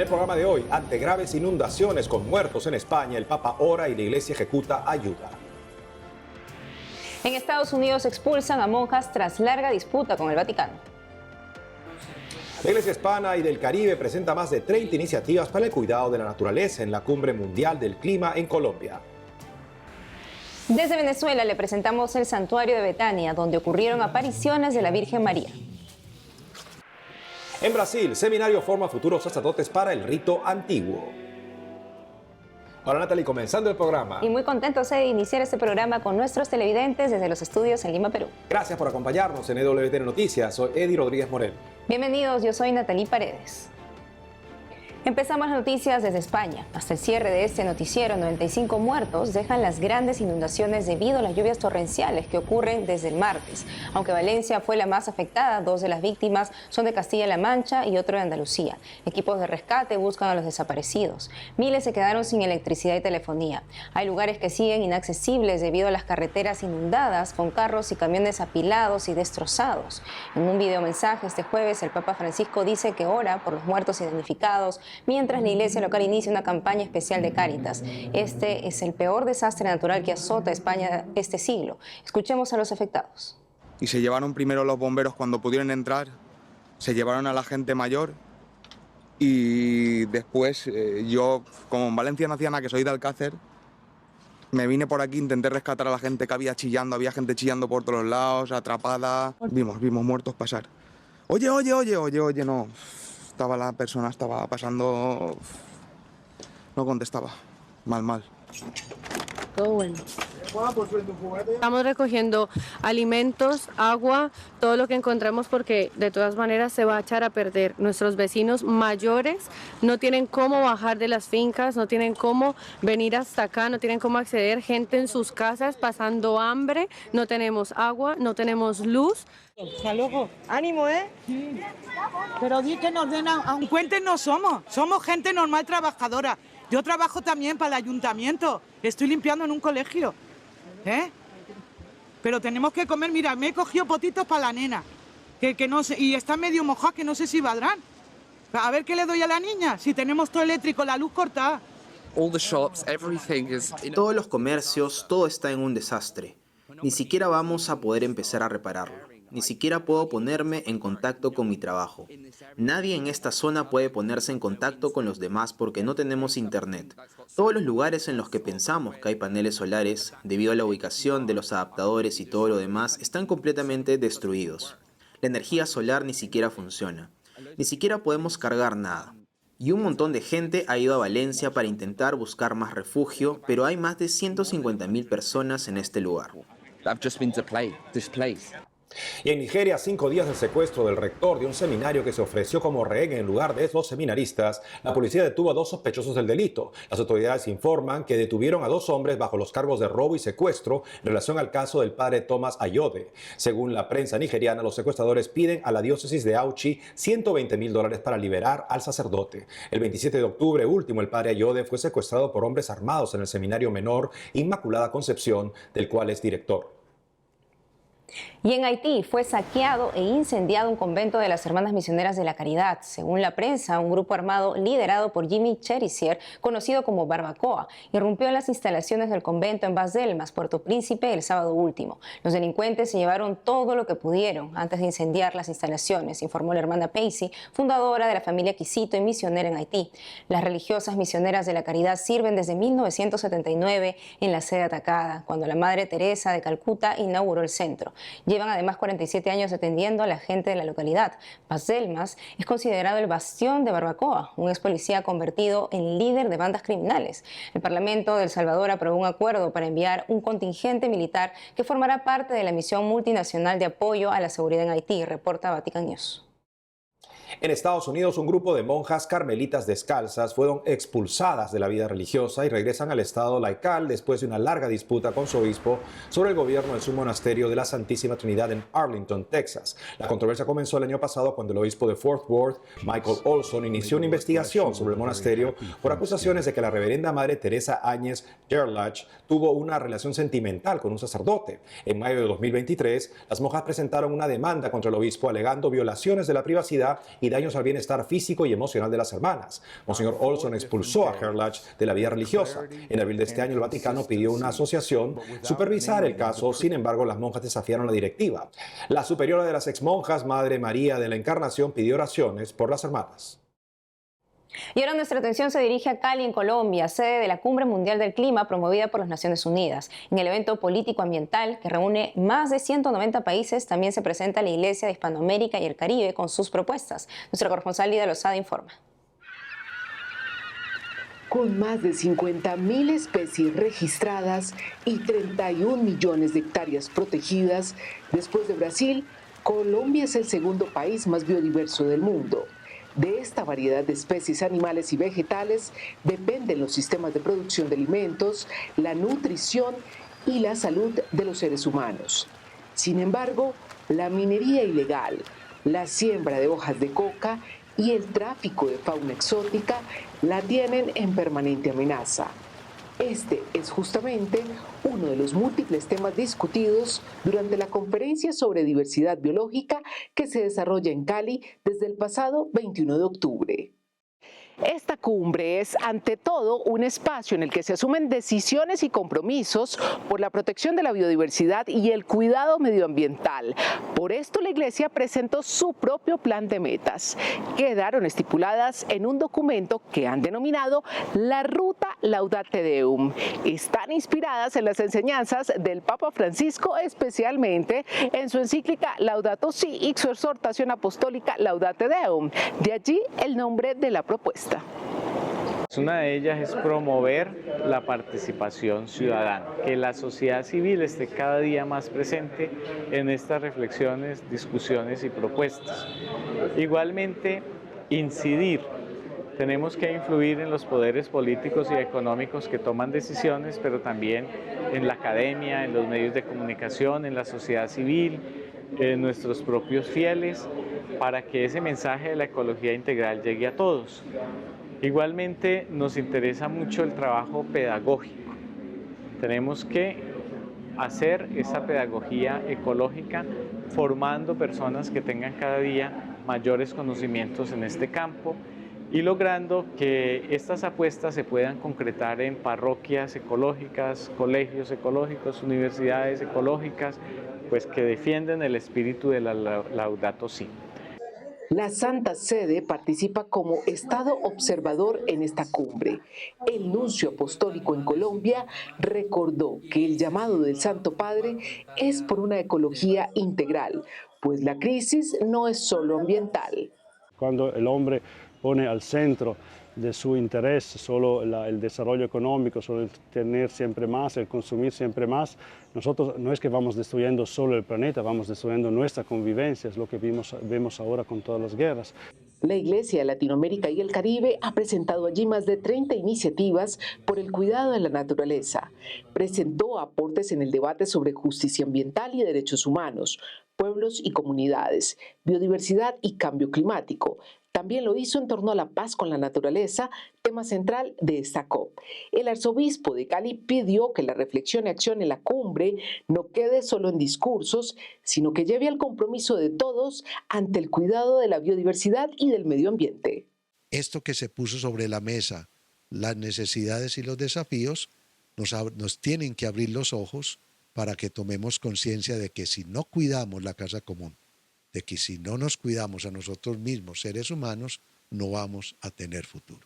el programa de hoy, ante graves inundaciones con muertos en España, el Papa ora y la Iglesia ejecuta ayuda. En Estados Unidos expulsan a monjas tras larga disputa con el Vaticano. La Iglesia Hispana y del Caribe presenta más de 30 iniciativas para el cuidado de la naturaleza en la Cumbre Mundial del Clima en Colombia. Desde Venezuela le presentamos el Santuario de Betania, donde ocurrieron apariciones de la Virgen María. En Brasil, seminario forma futuros sacerdotes para el rito antiguo. Hola Natalie, comenzando el programa. Y muy contentos de iniciar este programa con nuestros televidentes desde los estudios en Lima, Perú. Gracias por acompañarnos en EWTN Noticias. Soy Eddie Rodríguez Morel. Bienvenidos, yo soy Natalie Paredes. Empezamos las noticias desde España. Hasta el cierre de este noticiero, 95 muertos dejan las grandes inundaciones debido a las lluvias torrenciales que ocurren desde el martes. Aunque Valencia fue la más afectada, 2 de las víctimas son de Castilla-La Mancha y otro de Andalucía. Equipos de rescate buscan a los desaparecidos. Miles se quedaron sin electricidad y telefonía. Hay lugares que siguen inaccesibles debido a las carreteras inundadas, con carros y camiones apilados y destrozados. En un videomensaje este jueves, el Papa Francisco dice que ora por los muertos y damnificados, mientras la iglesia local inicia una campaña especial de Cáritas. Este es el peor desastre natural que azota a España este siglo. Escuchemos a los afectados. Y se llevaron primero los bomberos cuando pudieron entrar, se llevaron a la gente mayor y después yo, como en Valencia no hacía nada, que soy de Alcácer, me vine por aquí, intenté rescatar a la gente que había chillando, había gente chillando por todos lados, atrapada. Vimos muertos pasar. Oye, no. La persona estaba pasando, no contestaba, mal. Todo bueno. Estamos recogiendo alimentos, agua, todo lo que encontramos porque de todas maneras se va a echar a perder. Nuestros vecinos mayores no tienen cómo bajar de las fincas, no tienen cómo venir hasta acá, no tienen cómo acceder, gente en sus casas pasando hambre, no tenemos agua, no tenemos luz. Hasta luego. Ánimo, ¿eh? Sí. Pero di que nos den cuentes no somos gente normal trabajadora. Yo trabajo también para el ayuntamiento, estoy limpiando en un colegio, ¿eh? Pero tenemos que comer, mira, me he cogido potitos para la nena, que no sé, y está medio mojada, que no sé si valdrán. A ver qué le doy a la niña, si tenemos todo eléctrico, la luz cortada. Todos los comercios, todo está en un desastre. Ni siquiera vamos a poder empezar a repararlo. Ni siquiera puedo ponerme en contacto con mi trabajo. Nadie en esta zona puede ponerse en contacto con los demás porque no tenemos internet. Todos los lugares en los que pensamos que hay paneles solares, debido a la ubicación de los adaptadores y todo lo demás, están completamente destruidos. La energía solar ni siquiera funciona. Ni siquiera podemos cargar nada. Y un montón de gente ha ido a Valencia para intentar buscar más refugio, pero hay más de 150.000 personas en este lugar. Y en Nigeria, 5 días del secuestro del rector de un seminario que se ofreció como rehén en lugar de los seminaristas, la policía detuvo a 2 sospechosos del delito. Las autoridades informan que detuvieron a 2 hombres bajo los cargos de robo y secuestro en relación al caso del padre Thomas Ayode. Según la prensa nigeriana, los secuestradores piden a la diócesis de Auchi $120,000 para liberar al sacerdote. El 27 de octubre último, el padre Ayode fue secuestrado por hombres armados en el seminario menor Inmaculada Concepción, del cual es director. Y en Haití fue saqueado e incendiado un convento de las Hermanas Misioneras de la Caridad. Según la prensa, un grupo armado liderado por Jimmy Cherisier, conocido como Barbacoa, irrumpió en las instalaciones del convento en Bas-Delmas, Puerto Príncipe, el sábado último. Los delincuentes se llevaron todo lo que pudieron antes de incendiar las instalaciones, informó la hermana Paisy, fundadora de la familia Quisito y misionera en Haití. Las religiosas misioneras de la Caridad sirven desde 1979 en la sede atacada, cuando la Madre Teresa de Calcuta inauguró el centro. Llevan además 47 años atendiendo a la gente de la localidad. Bas-Delmas es considerado el bastión de Barbacoa, un ex policía convertido en líder de bandas criminales. El Parlamento de El Salvador aprobó un acuerdo para enviar un contingente militar que formará parte de la misión multinacional de apoyo a la seguridad en Haití, reporta Vatican News. En Estados Unidos, un grupo de monjas carmelitas descalzas fueron expulsadas de la vida religiosa y regresan al estado laical después de una larga disputa con su obispo sobre el gobierno de su monasterio de la Santísima Trinidad en Arlington, Texas. La controversia comenzó el año pasado cuando el obispo de Fort Worth, Michael Olson, inició una investigación sobre el monasterio por acusaciones de que la reverenda madre Teresa Áñez Gerlach tuvo una relación sentimental con un sacerdote. En mayo de 2023, las monjas presentaron una demanda contra el obispo alegando violaciones de la privacidad y daños al bienestar físico y emocional de las hermanas. Monseñor Olson expulsó a Gerlach de la vida religiosa. En abril de este año, el Vaticano pidió a una asociación supervisar el caso. Sin embargo, las monjas desafiaron la directiva. La superiora de las exmonjas, Madre María de la Encarnación, pidió oraciones por las hermanas. Y ahora nuestra atención se dirige a Cali, en Colombia, sede de la Cumbre Mundial del Clima promovida por las Naciones Unidas. En el evento político-ambiental, que reúne más de 190 países, también se presenta la Iglesia de Hispanoamérica y el Caribe con sus propuestas. Nuestra corresponsal Lida Lozada informa. Con más de 50.000 especies registradas y 31 millones de hectáreas protegidas, después de Brasil, Colombia es el segundo país más biodiverso del mundo. De esta variedad de especies animales y vegetales dependen los sistemas de producción de alimentos, la nutrición y la salud de los seres humanos. Sin embargo, la minería ilegal, la siembra de hojas de coca y el tráfico de fauna exótica la tienen en permanente amenaza. Este es justamente uno de los múltiples temas discutidos durante la conferencia sobre diversidad biológica que se desarrolla en Cali desde el pasado 21 de octubre. Esta cumbre es, ante todo, un espacio en el que se asumen decisiones y compromisos por la protección de la biodiversidad y el cuidado medioambiental. Por esto, la Iglesia presentó su propio plan de metas. Quedaron estipuladas en un documento que han denominado la Ruta Laudate Deum. Están inspiradas en las enseñanzas del Papa Francisco, especialmente en su encíclica Laudato Si y su exhortación apostólica Laudate Deum. De allí el nombre de la propuesta. Una de ellas es promover la participación ciudadana, que la sociedad civil esté cada día más presente en estas reflexiones, discusiones y propuestas. Igualmente, incidir. Tenemos que influir en los poderes políticos y económicos que toman decisiones, pero también en la academia, en los medios de comunicación, en la sociedad civil, en nuestros propios fieles, para que ese mensaje de la ecología integral llegue a todos. Igualmente nos interesa mucho el trabajo pedagógico. Tenemos que hacer esa pedagogía ecológica formando personas que tengan cada día mayores conocimientos en este campo y logrando que estas apuestas se puedan concretar en parroquias ecológicas, colegios ecológicos, universidades ecológicas, pues que defienden el espíritu de la Laudato Si. La Santa Sede participa como Estado observador en esta cumbre. El nuncio apostólico en Colombia recordó que el llamado del Santo Padre es por una ecología integral, pues la crisis no es solo ambiental. Cuando el hombre pone al centro de su interés solo el desarrollo económico, solo el tener siempre más, el consumir siempre más, nosotros no es que vamos destruyendo solo el planeta, vamos destruyendo nuestra convivencia, es lo que vemos ahora con todas las guerras. La Iglesia de Latinoamérica y el Caribe ha presentado allí más de 30 iniciativas por el cuidado de la naturaleza. Presentó aportes en el debate sobre justicia ambiental y derechos humanos, pueblos y comunidades, biodiversidad y cambio climático. También lo hizo en torno a la paz con la naturaleza, tema central de esta COP. El arzobispo de Cali pidió que la reflexión y acción en la cumbre no quede solo en discursos, sino que lleve al compromiso de todos ante el cuidado de la biodiversidad y del medio ambiente. Esto que se puso sobre la mesa, las necesidades y los desafíos, nos tienen que abrir los ojos para que tomemos conciencia de que si no cuidamos la casa común, de que si no nos cuidamos a nosotros mismos, seres humanos, no vamos a tener futuro.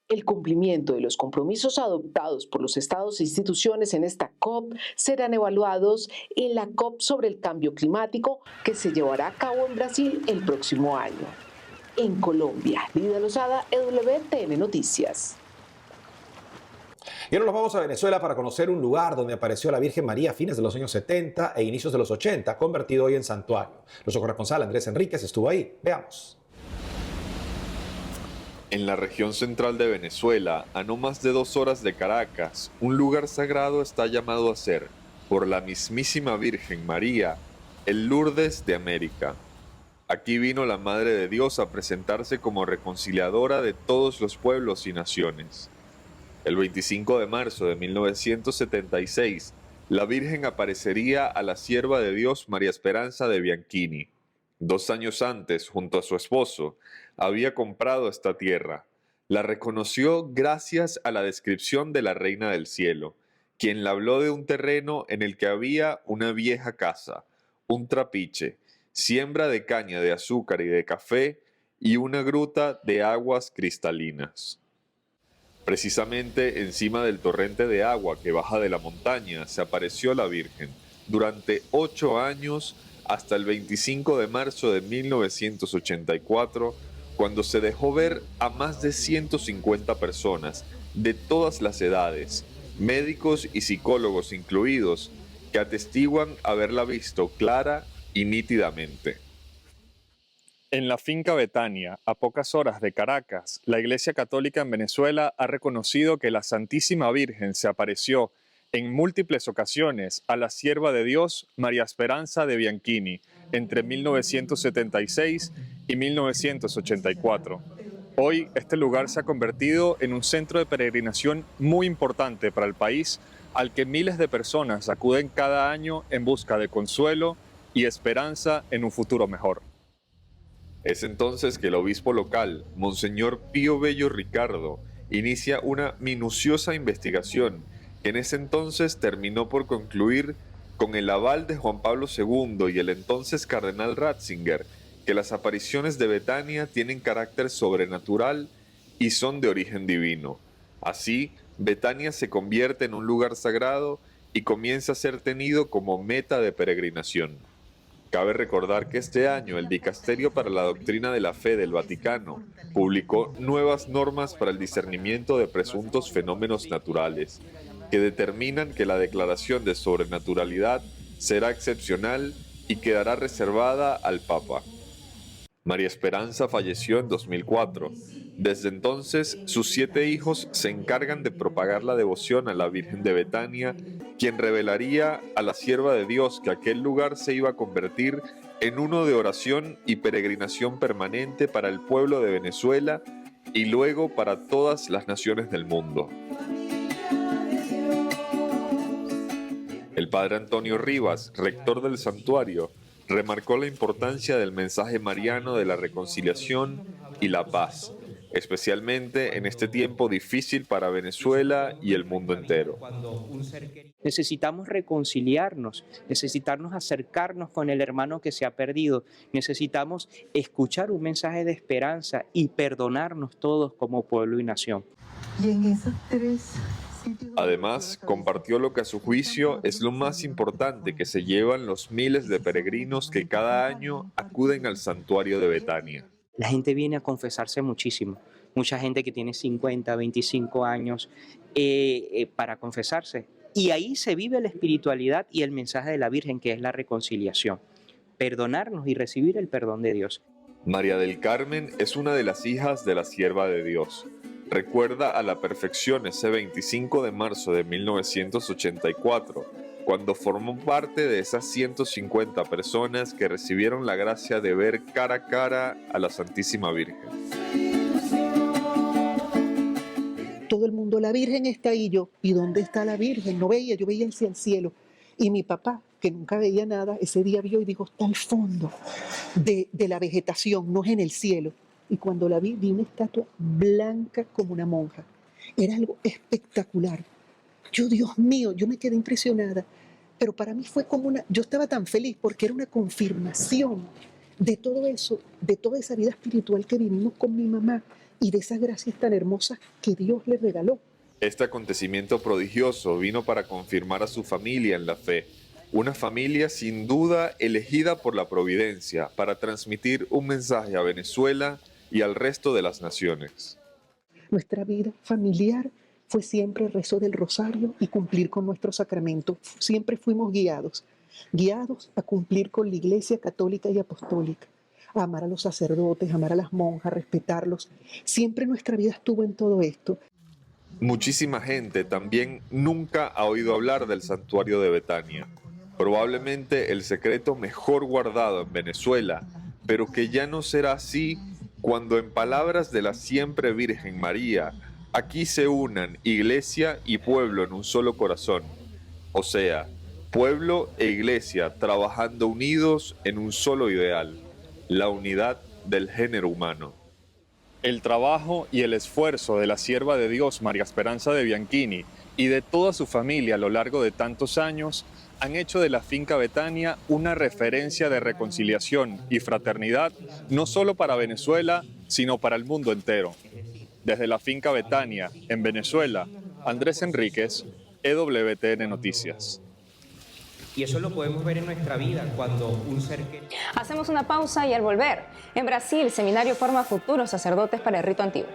El cumplimiento de los compromisos adoptados por los estados e instituciones en esta COP serán evaluados en la COP sobre el cambio climático que se llevará a cabo en Brasil el próximo año. En Colombia, Lida Lozada, EWTN Noticias. Y ahora nos vamos a Venezuela para conocer un lugar donde apareció la Virgen María a fines de los años 70 e inicios de los 80, convertido hoy en santuario. Nuestro corresponsal Andrés Enríquez estuvo ahí. Veamos. En la región central de Venezuela, a no más de 2 horas de Caracas, un lugar sagrado está llamado a ser, por la mismísima Virgen María, el Lourdes de América. Aquí vino la Madre de Dios a presentarse como reconciliadora de todos los pueblos y naciones. El 25 de marzo de 1976, la Virgen aparecería a la sierva de Dios María Esperanza de Bianchini. 2 años antes, junto a su esposo, había comprado esta tierra. La reconoció gracias a la descripción de la Reina del Cielo, quien le habló de un terreno en el que había una vieja casa, un trapiche, siembra de caña de azúcar y de café y una gruta de aguas cristalinas. Precisamente encima del torrente de agua que baja de la montaña se apareció la Virgen durante 8 años hasta el 25 de marzo de 1984, cuando se dejó ver a más de 150 personas de todas las edades, médicos y psicólogos incluidos, que atestiguan haberla visto clara y nítidamente. En la finca Betania, a pocas horas de Caracas, la Iglesia Católica en Venezuela ha reconocido que la Santísima Virgen se apareció en múltiples ocasiones a la sierva de Dios María Esperanza de Bianchini entre 1976 y 1984. Hoy este lugar se ha convertido en un centro de peregrinación muy importante para el país, al que miles de personas acuden cada año en busca de consuelo y esperanza en un futuro mejor. Es entonces que el obispo local, Monseñor Pío Bello Ricardo, inicia una minuciosa investigación que en ese entonces terminó por concluir con el aval de Juan Pablo II y el entonces cardenal Ratzinger, que las apariciones de Betania tienen carácter sobrenatural y son de origen divino. Así, Betania se convierte en un lugar sagrado y comienza a ser tenido como meta de peregrinación. Cabe recordar que este año el Dicasterio para la Doctrina de la Fe del Vaticano publicó nuevas normas para el discernimiento de presuntos fenómenos naturales, que determinan que la declaración de sobrenaturalidad será excepcional y quedará reservada al Papa. María Esperanza falleció en 2004. Desde entonces, sus 7 hijos se encargan de propagar la devoción a la Virgen de Betania, quien revelaría a la sierva de Dios que aquel lugar se iba a convertir en uno de oración y peregrinación permanente para el pueblo de Venezuela y luego para todas las naciones del mundo. El padre Antonio Rivas, rector del santuario, remarcó la importancia del mensaje mariano de la reconciliación y la paz, especialmente en este tiempo difícil para Venezuela y el mundo entero. Necesitamos reconciliarnos, necesitamos acercarnos con el hermano que se ha perdido, necesitamos escuchar un mensaje de esperanza y perdonarnos todos como pueblo y nación. Y en esos 3 Además, compartió lo que a su juicio es lo más importante que se llevan los miles de peregrinos que cada año acuden al santuario de Betania. La gente viene a confesarse muchísimo, mucha gente que tiene 50, 25 años para confesarse. Y ahí se vive la espiritualidad y el mensaje de la Virgen, que es la reconciliación, perdonarnos y recibir el perdón de Dios. María del Carmen es una de las hijas de la sierva de Dios. Recuerda a la perfección ese 25 de marzo de 1984, cuando formó parte de esas 150 personas que recibieron la gracia de ver cara a cara a la Santísima Virgen. Todo el mundo, la Virgen está ahí, yo, ¿y dónde está la Virgen? No veía, yo veía hacia el cielo. Y mi papá, que nunca veía nada, ese día vio y dijo, está al fondo de la vegetación, no es en el cielo. Y cuando la vi una estatua blanca como una monja. Era algo espectacular. Yo, Dios mío, yo me quedé impresionada. Pero para mí fue como yo estaba tan feliz porque era una confirmación de todo eso, de toda esa vida espiritual que vivimos con mi mamá y de esas gracias tan hermosas que Dios le regaló. Este acontecimiento prodigioso vino para confirmar a su familia en la fe. Una familia sin duda elegida por la providencia para transmitir un mensaje a Venezuela y al resto de las naciones. Nuestra vida familiar fue siempre el rezo del rosario y cumplir con nuestro sacramento. Siempre fuimos guiados a cumplir con la Iglesia católica y apostólica, a amar a los sacerdotes, a amar a las monjas, respetarlos. Siempre nuestra vida estuvo en todo esto. Muchísima gente también nunca ha oído hablar del santuario de Betania, probablemente el secreto mejor guardado en Venezuela, pero que ya no será así cuando, en palabras de la siempre Virgen María, aquí se unan iglesia y pueblo en un solo corazón. O sea, pueblo e iglesia trabajando unidos en un solo ideal, la unidad del género humano. El trabajo y el esfuerzo de la sierva de Dios María Esperanza de Bianchini y de toda su familia a lo largo de tantos años han hecho de la Finca Betania una referencia de reconciliación y fraternidad no solo para Venezuela, sino para el mundo entero. Desde la Finca Betania, en Venezuela, Andrés Enríquez, EWTN Noticias. Y eso lo podemos ver en nuestra vida cuando un ser querido... Hacemos una pausa y al volver, en Brasil, seminario forma futuros sacerdotes para el rito antiguo.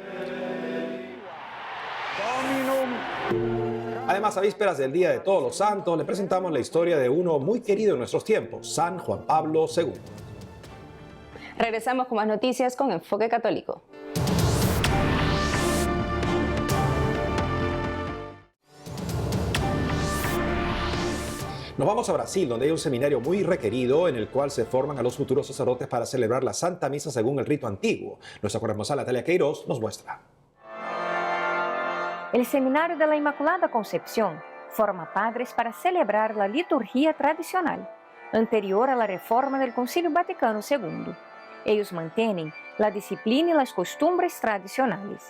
Además, a vísperas del Día de Todos los Santos, le presentamos la historia de uno muy querido en nuestros tiempos, San Juan Pablo II. Regresamos con más noticias con Enfoque Católico. Nos vamos a Brasil, donde hay un seminario muy requerido en el cual se forman a los futuros sacerdotes para celebrar la Santa Misa según el rito antiguo. Nuestra corresponsal Natalia Queiroz nos muestra. El Seminario de la Inmaculada Concepción forma padres para celebrar la liturgia tradicional, anterior a la reforma del Concilio Vaticano II. Ellos mantienen la disciplina y las costumbres tradicionales.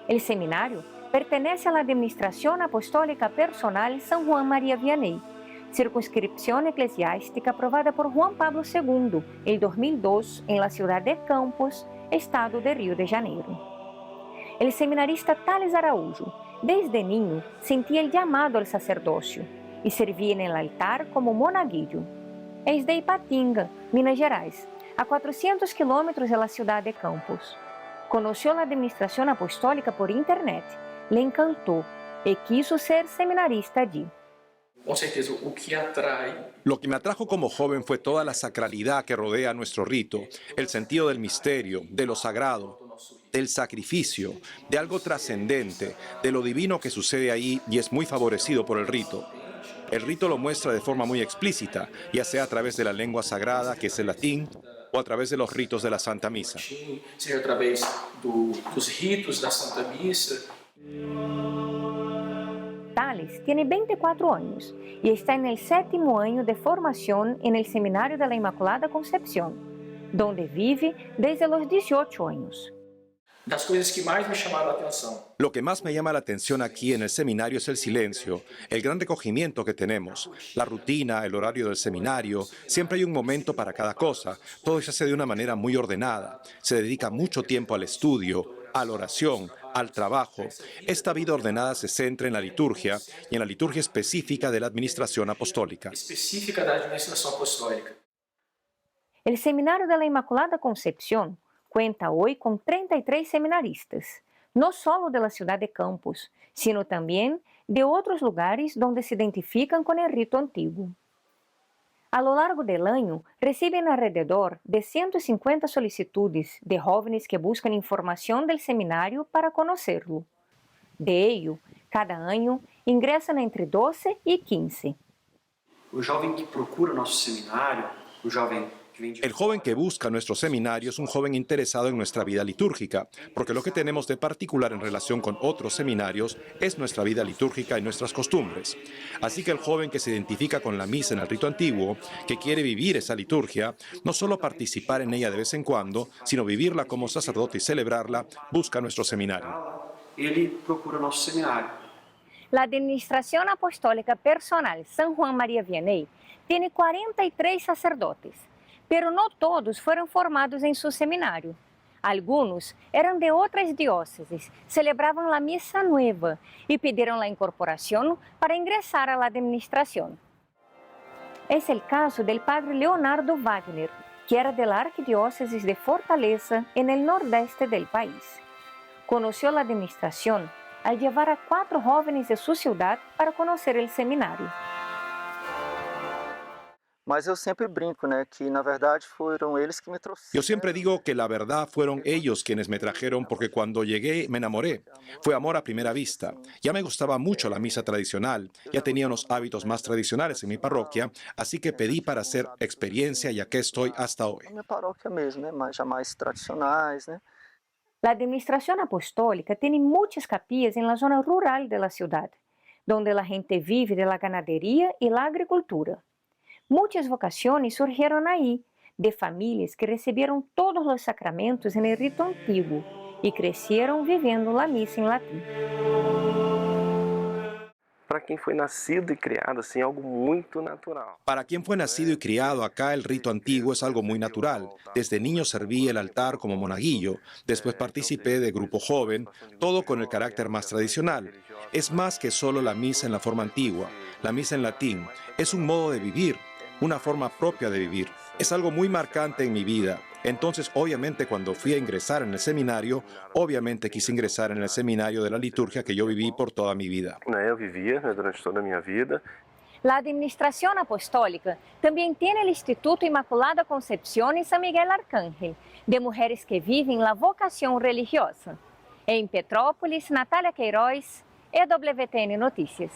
El seminario pertenece a la Administración Apostólica Personal San Juan María Vianney, circunscripción eclesiástica aprobada por Juan Pablo II en 2002 en la ciudad de Campos, estado de Río de Janeiro. El seminarista Thales Araújo, desde niño, sentía el llamado al sacerdocio y servía en el altar como monaguillo. Es de Ipatinga, Minas Gerais, a 400 kilómetros de la ciudad de Campos. Conoció la administración apostólica por internet, le encantó y quiso ser seminarista allí. Lo que me atrajo como joven fue toda la sacralidad que rodea nuestro rito, el sentido del misterio, de lo sagrado, del sacrificio, de algo trascendente, de lo divino que sucede ahí y es muy favorecido por el rito. El rito lo muestra de forma muy explícita, ya sea a través de la lengua sagrada, que es el latín, o a través de los ritos de la Santa Misa. Seja através dos ritos da Santa Misa. Thales tiene 24 años y está en el 7º año de formación en el Seminario de la Inmaculada Concepción, donde vive desde los 18 años. Das coisas que mais me chamaram a atenção. Lo que más me llama la atención aquí en el seminario es el silencio, el gran recogimiento que tenemos, la rutina, el horario del seminario, siempre hay un momento para cada cosa, todo se hace de una manera muy ordenada, se dedica mucho tiempo al estudio, a la oración, al trabajo. Esta vida ordenada se centra en la liturgia y en la liturgia específica de la administración apostólica. Específica da administração apostólica. El Seminario de la Inmaculada Concepción cuenta hoy con 33 seminaristas, no solo de la ciudad de Campos, sino también de otros lugares donde se identifican con el rito antiguo. A lo largo del año, reciben alrededor de 150 solicitudes de jóvenes que buscan información del seminario para conocerlo. De ello, cada año ingresan entre 12 y 15. O jovem que procura nosso seminário, o jovem El joven que busca nuestro seminario es un joven interesado en nuestra vida litúrgica, porque lo que tenemos de particular en relación con otros seminarios es nuestra vida litúrgica y nuestras costumbres. Así que el joven que se identifica con la misa en el rito antiguo, que quiere vivir esa liturgia, no solo participar en ella de vez en cuando, sino vivirla como sacerdote y celebrarla, busca nuestro seminario. Ele procura nosso seminário. La Administración Apostólica Personal San Juan María Vianney tiene 43 sacerdotes, pero no todos fueron formados en su seminario. Algunos eran de otras diócesis, celebraban la misa nueva y pidieron la incorporación para ingresar a la administración. Es el caso del padre Leonardo Wagner, que era de la arquidiócesis de Fortaleza en el nordeste del país. Conoció la administración al llevar a 4 jóvenes de su ciudad para conocer el seminario. Mas eu sempre brinco, né, que na verdade foram eles que me trouxeram. Yo siempre digo que la verdad fueron ellos quienes me trajeron porque cuando llegué me enamoré. Fue amor a primera vista. Ya me gustaba mucho la misa tradicional, ya tenía unos hábitos más tradicionales en mi parroquia, así que pedí para hacer experiencia y aquí estoy hasta hoy. Na minha paróquia mesmo, né, já mais tradicionais, né. La administración apostólica tiene muchas capillas en la zona rural de la ciudad, donde la gente vive de la ganadería y la agricultura. Muchas vocaciones surgieron ahí, de familias que recibieron todos los sacramentos en el rito antiguo y crecieron viviendo la misa en latín. Para quien fue nacido y criado, así, algo muy natural. Para quien fue nacido y criado acá, el rito antiguo es algo muy natural. Desde niño serví el altar como monaguillo, después participé de grupo joven, todo con el carácter más tradicional. Es más que solo la misa en la forma antigua. La misa en latín es un modo de vivir, una forma propia de vivir. Es algo muy marcante en mi vida. Entonces, obviamente, cuando fui a ingresar en el seminario, obviamente quise ingresar en el seminario de la liturgia que yo viví por toda mi vida. Yo vivía durante toda mi vida. La Administración Apostólica también tiene el Instituto Inmaculada Concepción y San Miguel Arcángel, de mujeres que viven la vocación religiosa. En Petrópolis, Natalia Queiroz, EWTN Noticias.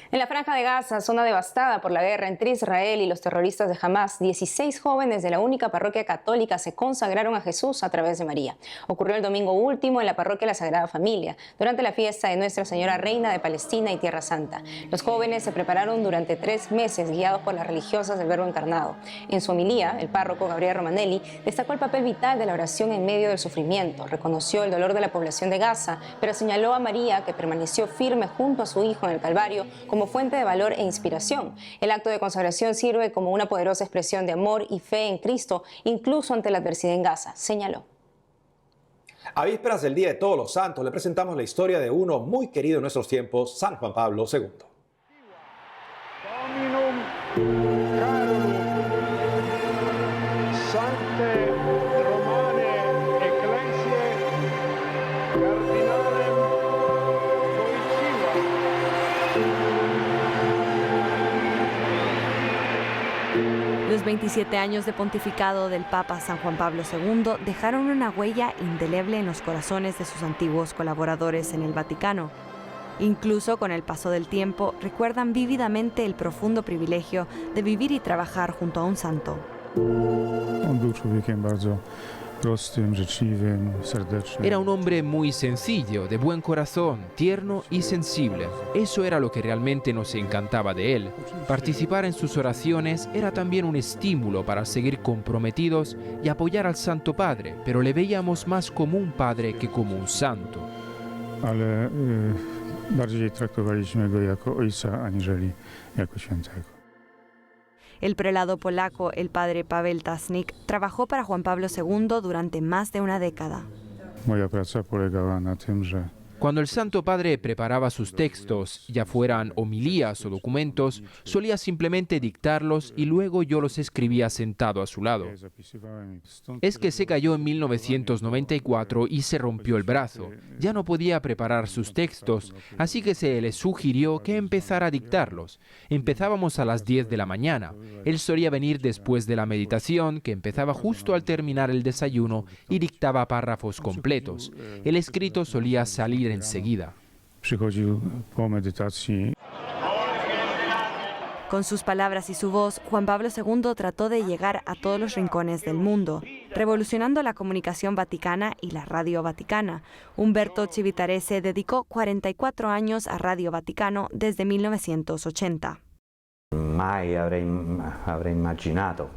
En la Franja de Gaza, zona devastada por la guerra entre Israel y los terroristas de Hamas, 16 jóvenes de la única parroquia católica se consagraron a Jesús a través de María. Ocurrió el domingo último en la parroquia La Sagrada Familia, durante la fiesta de Nuestra Señora Reina de Palestina y Tierra Santa. Los jóvenes se prepararon durante 3 meses, guiados por las religiosas del Verbo Encarnado. En su homilía, el párroco Gabriel Romanelli destacó el papel vital de la oración en medio del sufrimiento, reconoció el dolor de la población de Gaza, pero señaló a María, que permaneció firme junto a su hijo en el Calvario, como fuente de valor e inspiración. El acto de consagración sirve como una poderosa expresión de amor y fe en Cristo, incluso ante la adversidad en Gaza, señaló. A vísperas del Día de Todos los Santos, le presentamos la historia de uno muy querido en nuestros tiempos, San Juan Pablo II. Los 27 años de pontificado del Papa San Juan Pablo II dejaron una huella indeleble en los corazones de sus antiguos colaboradores en el Vaticano. Incluso con el paso del tiempo, recuerdan vívidamente el profundo privilegio de vivir y trabajar junto a un santo. Era un hombre muy sencillo, de buen corazón, tierno y sensible. Eso era lo que realmente nos encantaba de él. Participar en sus oraciones era también un estímulo para seguir comprometidos y apoyar al Santo Padre, pero le veíamos más como un padre que como un santo. Bardziej traktowaliśmy go jako ojca aniżeli jako świętego. El prelado polaco, el padre Paweł Tasnik, trabajó para Juan Pablo II durante más de una década. Moja praca polegała na tym, że Cuando el Santo Padre preparaba sus textos, ya fueran homilías o documentos, solía simplemente dictarlos y luego yo los escribía sentado a su lado. Es que se cayó en 1994 y se rompió el brazo. Ya no podía preparar sus textos, así que se le sugirió que empezara a dictarlos. Empezábamos a las 10 de la mañana. Él solía venir después de la meditación, que empezaba justo al terminar el desayuno, y dictaba párrafos completos. El escrito solía salir enseguida. Con sus palabras y su voz, Juan Pablo II trató de llegar a todos los rincones del mundo, revolucionando la comunicación vaticana y la radio vaticana. Humberto Civitarese dedicó 44 años a Radio Vaticano desde 1980. Mai avrei immaginato.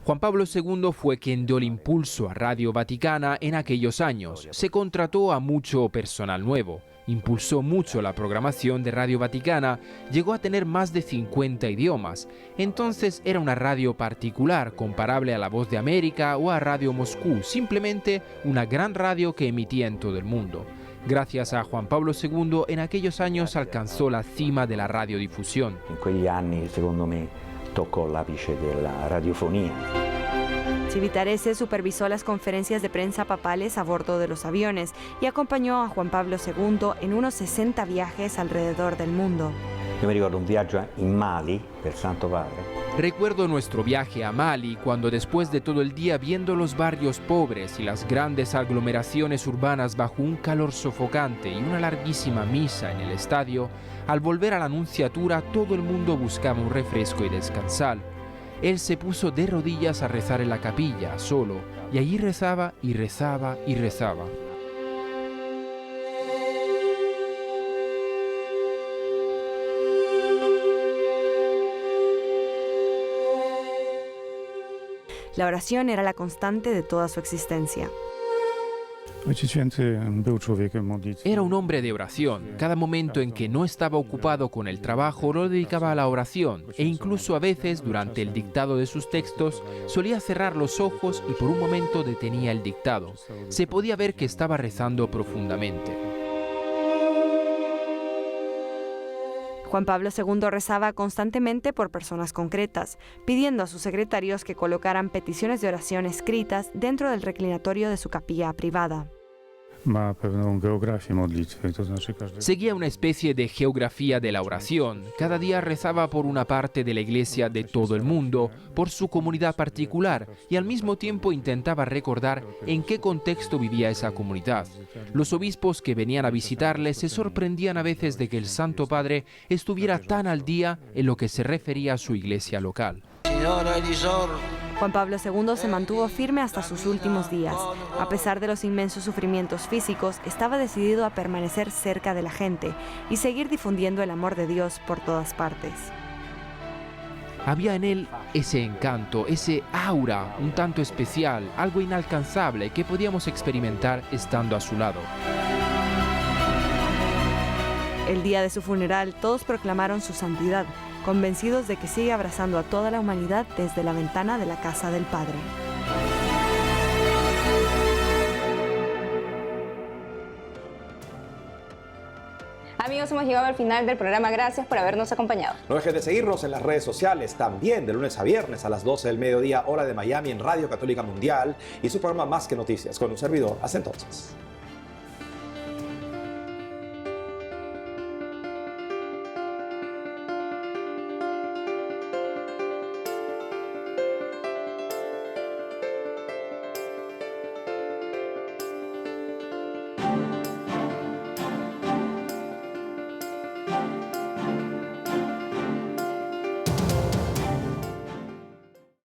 Juan Pablo II fue quien dio el impulso a Radio Vaticana en aquellos años. Se contrató a mucho personal nuevo, impulsó mucho la programación de Radio Vaticana, llegó a tener más de 50 idiomas. Entonces era una radio particular, comparable a La Voz de América o a Radio Moscú, simplemente una gran radio que emitía en todo el mundo. Gracias a Juan Pablo II, en aquellos años alcanzó la cima de la radiodifusión. In quegli anni, secondo me, tocó l'apice della radiofonía. Civitarese supervisó las conferencias de prensa papales a bordo de los aviones y acompañó a Juan Pablo II en unos 60 viajes alrededor del mundo. Yo me ricordo un viaggio in Mali del Santo Padre. Recuerdo nuestro viaje a Mali cuando después de todo el día viendo los barrios pobres y las grandes aglomeraciones urbanas bajo un calor sofocante y una larguísima misa en el estadio, al volver a la Nunciatura todo el mundo buscaba un refresco y descansar. Él se puso de rodillas a rezar en la capilla, solo, y allí rezaba y rezaba y rezaba. La oración era la constante de toda su existencia. Era un hombre de oración. Cada momento en que no estaba ocupado con el trabajo lo dedicaba a la oración e incluso a veces durante el dictado de sus textos solía cerrar los ojos y por un momento detenía el dictado. Se podía ver que estaba rezando profundamente. Juan Pablo II rezaba constantemente por personas concretas, pidiendo a sus secretarios que colocaran peticiones de oración escritas dentro del reclinatorio de su capilla privada. Seguía una especie de geografía de la oración. Cada día rezaba por una parte de la iglesia de todo el mundo, por su comunidad particular, y al mismo tiempo intentaba recordar en qué contexto vivía esa comunidad. Los obispos que venían a visitarle se sorprendían a veces de que el Santo Padre estuviera tan al día en lo que se refería a su iglesia local. Juan Pablo II se mantuvo firme hasta sus últimos días. A pesar de los inmensos sufrimientos físicos, estaba decidido a permanecer cerca de la gente y seguir difundiendo el amor de Dios por todas partes. Había en él ese encanto, ese aura un tanto especial, algo inalcanzable que podíamos experimentar estando a su lado. El día de su funeral, todos proclamaron su santidad, convencidos de que sigue abrazando a toda la humanidad desde la ventana de la casa del Padre. Amigos, hemos llegado al final del programa. Gracias por habernos acompañado. No dejes de seguirnos en las redes sociales, también de lunes a viernes a las 12 del mediodía, hora de Miami, en Radio Católica Mundial, y su programa Más que Noticias, con un servidor. Hasta entonces.